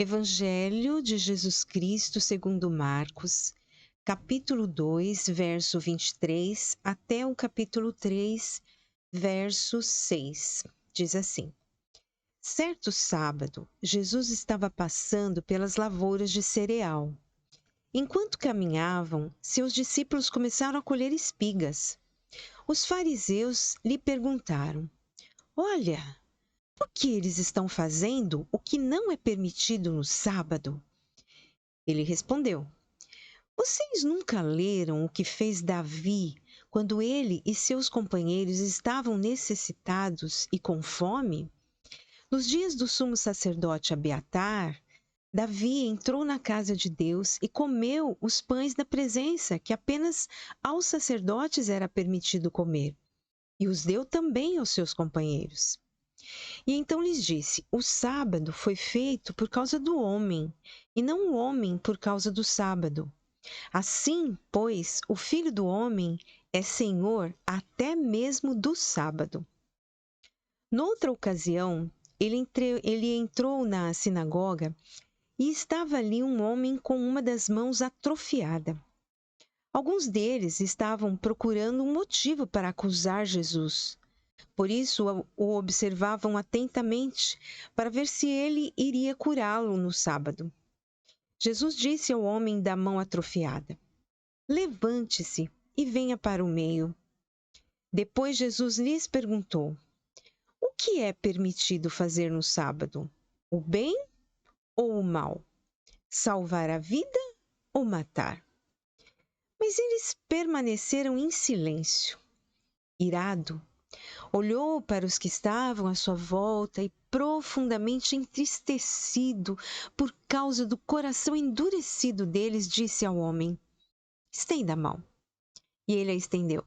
Evangelho de Jesus Cristo segundo Marcos, capítulo 2, verso 23, até o capítulo 3, verso 6. Diz assim: Certo sábado, Jesus estava passando pelas lavouras de cereal. Enquanto caminhavam, seus discípulos começaram a colher espigas. Os fariseus lhe perguntaram: Olha, por que eles estão fazendo o que não é permitido no sábado? Ele respondeu: Vocês nunca leram o que fez Davi quando ele e seus companheiros estavam necessitados e com fome? Nos dias do sumo sacerdote Abiatar, Davi entrou na casa de Deus e comeu os pães da presença que apenas aos sacerdotes era permitido comer, e os deu também aos seus companheiros. E então lhes disse: O sábado foi feito por causa do homem, e não o homem por causa do sábado. Assim, pois, o Filho do Homem é Senhor até mesmo do sábado. Noutra ocasião, ele entrou na sinagoga e estava ali um homem com uma das mãos atrofiada. Alguns deles estavam procurando um motivo para acusar Jesus. Por isso o observavam atentamente para ver se ele iria curá-lo no sábado. Jesus disse ao homem da mão atrofiada: Levante-se e venha para o meio. Depois Jesus lhes perguntou: O que é permitido fazer no sábado? O bem ou o mal? Salvar a vida ou matar? Mas eles permaneceram em silêncio. Irado, olhou para os que estavam à sua volta e, profundamente entristecido por causa do coração endurecido deles, disse ao homem: Estenda a mão. E ele a estendeu.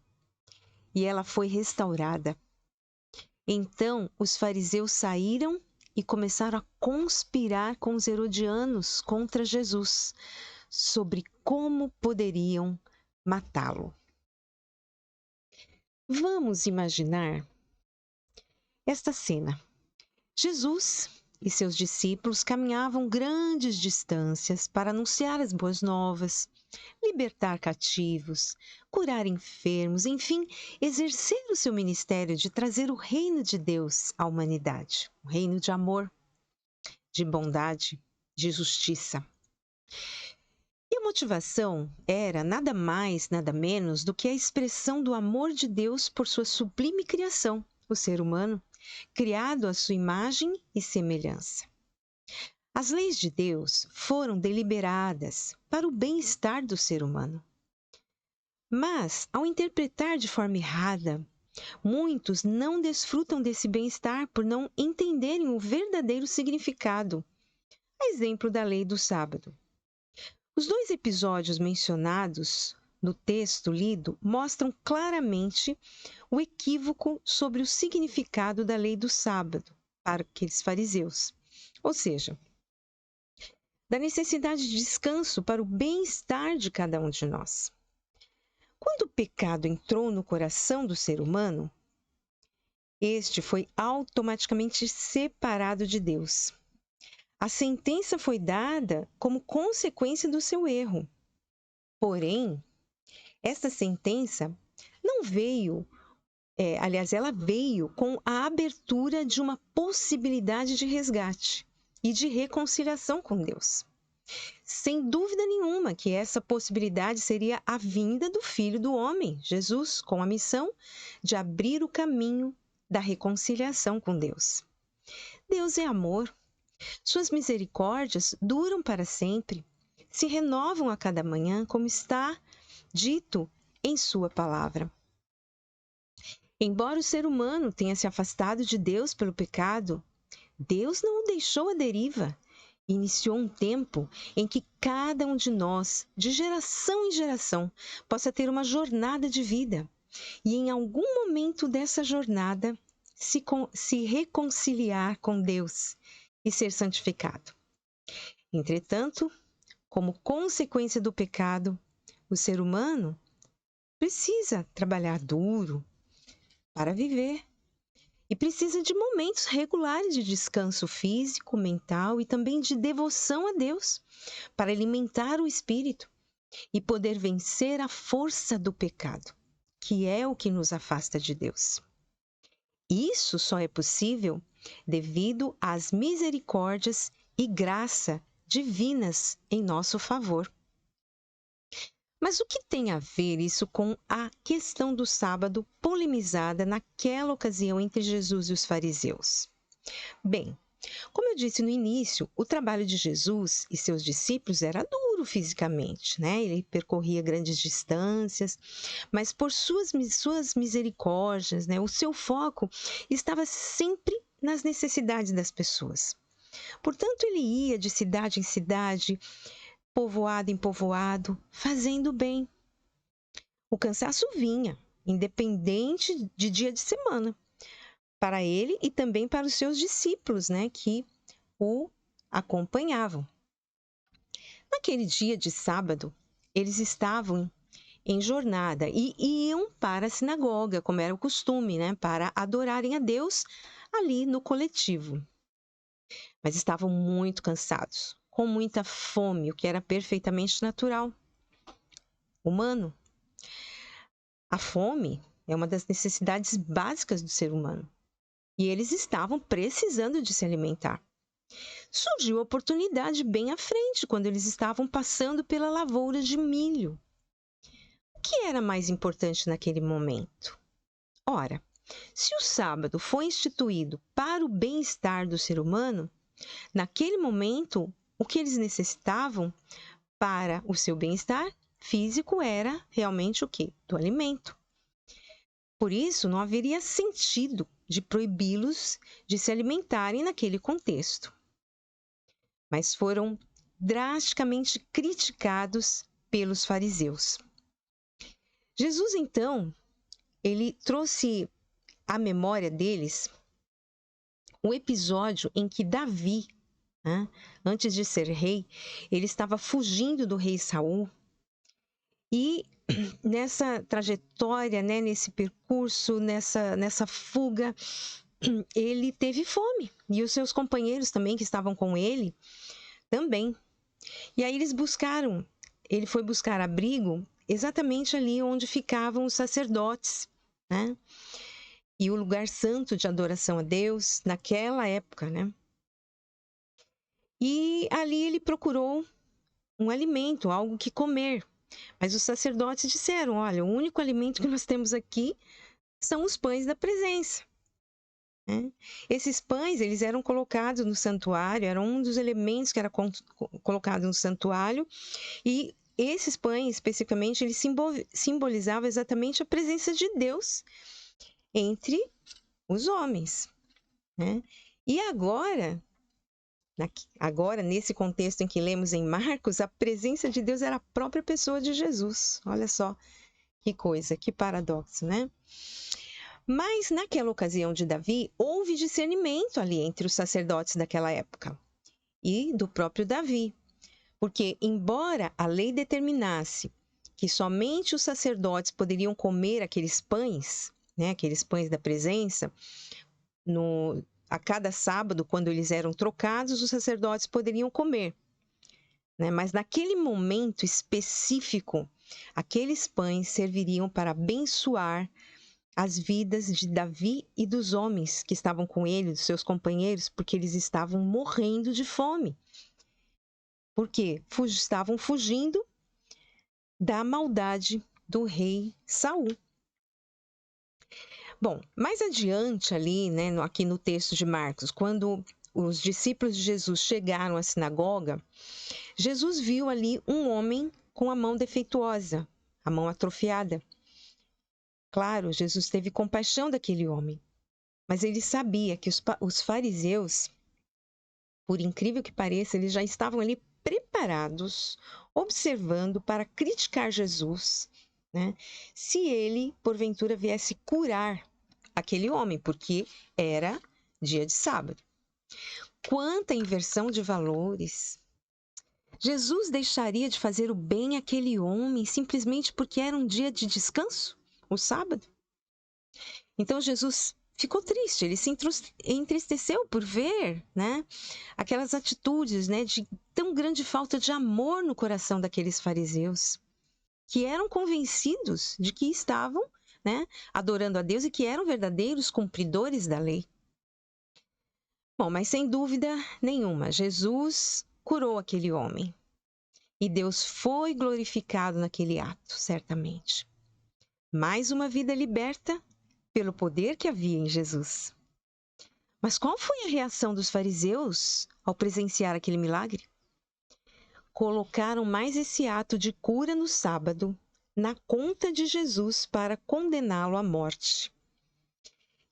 E ela foi restaurada. Então os fariseus saíram e começaram a conspirar com os herodianos contra Jesus, sobre como poderiam matá-lo. Vamos imaginar esta cena. Jesus e seus discípulos caminhavam grandes distâncias para anunciar as boas novas, libertar cativos, curar enfermos, enfim, exercer o seu ministério de trazer o reino de Deus à humanidade, um reino de amor, de bondade, de justiça. E a motivação era nada mais, nada menos do que a expressão do amor de Deus por sua sublime criação, o ser humano, criado à sua imagem e semelhança. As leis de Deus foram deliberadas para o bem-estar do ser humano. Mas, ao interpretar de forma errada, muitos não desfrutam desse bem-estar por não entenderem o verdadeiro significado. A exemplo da lei do sábado. Os dois episódios mencionados no texto lido mostram claramente o equívoco sobre o significado da lei do sábado para aqueles fariseus. Ou seja, da necessidade de descanso para o bem-estar de cada um de nós. Quando o pecado entrou no coração do ser humano, este foi automaticamente separado de Deus. A sentença foi dada como consequência do seu erro. Porém, essa sentença não veio, ela veio com a abertura de uma possibilidade de resgate e de reconciliação com Deus. Sem dúvida nenhuma que essa possibilidade seria a vinda do Filho do Homem, Jesus, com a missão de abrir o caminho da reconciliação com Deus. Deus é amor. Suas misericórdias duram para sempre, se renovam a cada manhã, como está dito em sua palavra. Embora o ser humano tenha se afastado de Deus pelo pecado, Deus não o deixou à deriva. Iniciou um tempo em que cada um de nós, de geração em geração, possa ter uma jornada de vida e em algum momento dessa jornada se reconciliar com Deus e ser santificado. Entretanto, como consequência do pecado, o ser humano precisa trabalhar duro para viver e precisa de momentos regulares de descanso físico, mental e também de devoção a Deus, para alimentar o espírito e poder vencer a força do pecado, que é o que nos afasta de Deus. Isso só é possível devido às misericórdias e graça divinas em nosso favor. Mas o que tem a ver isso com a questão do sábado polemizada naquela ocasião entre Jesus e os fariseus? Bem, como eu disse no início, o trabalho de Jesus e seus discípulos era duro fisicamente, né? Ele percorria grandes distâncias, mas por suas misericórdias, né? O seu foco estava sempre nas necessidades das pessoas. Portanto, ele ia de cidade em cidade, povoado em povoado, fazendo bem. O cansaço vinha, independente de dia de semana, para ele e também para os seus discípulos, né, que o acompanhavam. Naquele dia de sábado, eles estavam em jornada e iam para a sinagoga, como era o costume, né, para adorarem a Deus ali no coletivo. Mas estavam muito cansados, com muita fome, o que era perfeitamente natural, humano. A fome é uma das necessidades básicas do ser humano. E eles estavam precisando de se alimentar. Surgiu a oportunidade bem à frente, quando eles estavam passando pela lavoura de milho. O que era mais importante naquele momento? Ora, se o sábado foi instituído para o bem-estar do ser humano, naquele momento, o que eles necessitavam para o seu bem-estar físico era realmente o quê? Do alimento. Por isso, não haveria sentido de proibi-los de se alimentarem naquele contexto. Mas foram drasticamente criticados pelos fariseus. Jesus, então, ele trouxe à memória deles o episódio em que Davi, né, antes de ser rei, ele estava fugindo do rei Saul e nessa trajetória, né, nesse percurso, nessa fuga, ele teve fome. E os seus companheiros também, que estavam com ele, também. E aí ele foi buscar abrigo exatamente ali onde ficavam os sacerdotes, né? E o lugar santo de adoração a Deus naquela época, né? E ali ele procurou um alimento, algo que comer. Mas os sacerdotes disseram: olha, o único alimento que nós temos aqui são os pães da presença. Né? Esses pães, eles eram colocados no santuário, eram um dos elementos que era colocado no santuário, e esses pães, especificamente, eles simbolizavam exatamente a presença de Deus entre os homens. Né? E agora, nesse contexto em que lemos em Marcos, a presença de Deus era a própria pessoa de Jesus. Olha só que coisa, que paradoxo, né? Mas naquela ocasião de Davi, houve discernimento ali entre os sacerdotes daquela época e do próprio Davi. Porque, embora a lei determinasse que somente os sacerdotes poderiam comer aqueles pães, né, aqueles pães da presença, a cada sábado, quando eles eram trocados, os sacerdotes poderiam comer. Né? Mas naquele momento específico, aqueles pães serviriam para abençoar as vidas de Davi e dos homens que estavam com ele, dos seus companheiros, porque eles estavam morrendo de fome. Porque estavam fugindo da maldade do rei Saul. Bom, mais adiante ali, né, aqui no texto de Marcos, quando os discípulos de Jesus chegaram à sinagoga, Jesus viu ali um homem com a mão defeituosa, a mão atrofiada. Claro, Jesus teve compaixão daquele homem, mas ele sabia que os fariseus, por incrível que pareça, eles já estavam ali preparados, observando para criticar Jesus, né? Se ele, porventura, viesse curar aquele homem, porque era dia de sábado. Quanta inversão de valores! Jesus deixaria de fazer o bem àquele homem simplesmente porque era um dia de descanso, o sábado? Então Jesus ficou triste, ele se entristeceu por ver, né, aquelas atitudes, né, de tão grande falta de amor no coração daqueles fariseus, que eram convencidos de que estavam, né, adorando a Deus e que eram verdadeiros cumpridores da lei. Bom, mas sem dúvida nenhuma, Jesus curou aquele homem e Deus foi glorificado naquele ato, certamente. Mais uma vida liberta pelo poder que havia em Jesus. Mas qual foi a reação dos fariseus ao presenciar aquele milagre? Colocaram mais esse ato de cura no sábado na conta de Jesus para condená-lo à morte.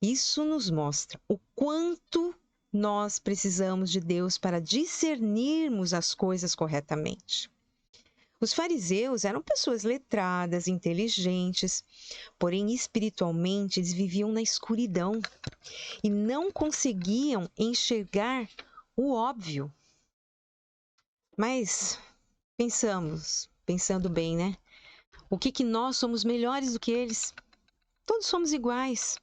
Isso nos mostra o quanto nós precisamos de Deus para discernirmos as coisas corretamente. Os fariseus eram pessoas letradas, inteligentes, porém espiritualmente eles viviam na escuridão e não conseguiam enxergar o óbvio. Mas pensando bem, né? O que nós somos melhores do que eles? Todos somos iguais.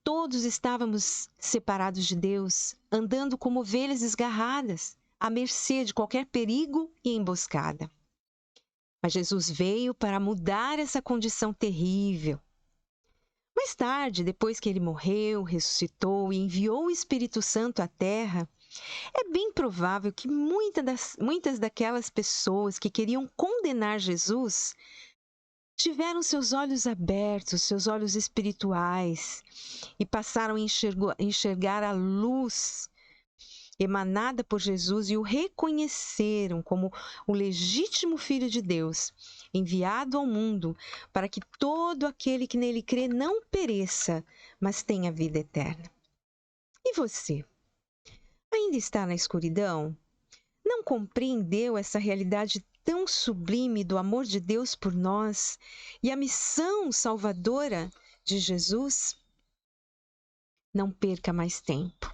Todos estávamos separados de Deus, andando como ovelhas desgarradas, à mercê de qualquer perigo e emboscada. Mas Jesus veio para mudar essa condição terrível. Mais tarde, depois que ele morreu, ressuscitou e enviou o Espírito Santo à Terra, é bem provável que muitas daquelas pessoas que queriam condenar Jesus tiveram seus olhos abertos, seus olhos espirituais, e passaram a enxergar a luz emanada por Jesus e o reconheceram como o legítimo Filho de Deus, enviado ao mundo para que todo aquele que nele crê não pereça, mas tenha vida eterna. E você? Ainda está na escuridão? Não compreendeu essa realidade tão sublime do amor de Deus por nós e a missão salvadora de Jesus? Não perca mais tempo.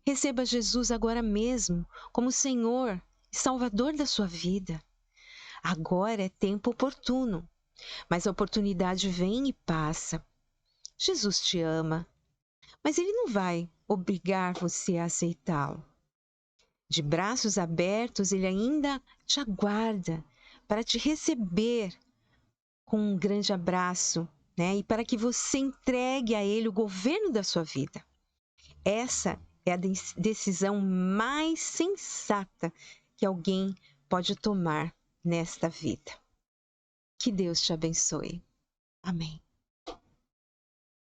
Receba Jesus agora mesmo como Senhor e Salvador da sua vida. Agora é tempo oportuno, mas a oportunidade vem e passa. Jesus te ama, mas Ele não vai obrigar você a aceitá-lo. De braços abertos, Ele ainda te aguarda para te receber com um grande abraço, né? E para que você entregue a Ele o governo da sua vida. Essa é a decisão mais sensata que alguém pode tomar nesta vida. Que Deus te abençoe. Amém.